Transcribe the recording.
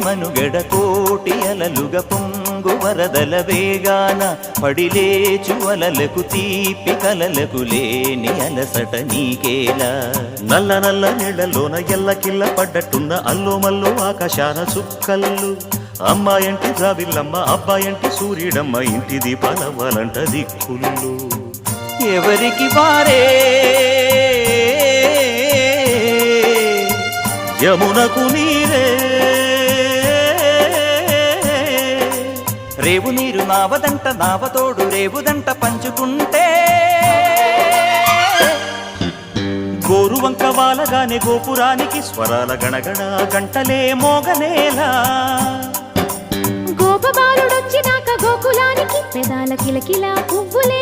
మనుగడ కోటి అలలుగా పొంగు వరదల వేగాన పడిలేచు అలలకు తీపి కలలకు లేని అలసట నీకేలా నల్ల నల్ల నీళ్లలోన ఎల్లకిల్ల పడ్డట్టున్న అల్లో మల్లో ఆకాశాన చుక్కల్లు అమ్మాయంటి ద్రావిల్లమ్మ అబ్బాయంటి సూర్యుడమ్మ ఇంటి దీపాలవ్వాలంట దిక్కుళ్ళు ఎవరికి వారే యమునకు నీరే రేవు నీరు నావదంట నావతోడు రేవుదంట పంచుకుంటే గోరువంక వాలగానే గోపురానికి స్వరాల గణగణ గంటలే మోగనేలా గోపబాలుడొచ్చినాక గోకులానికి పెదాల కిలకిల పువ్వులే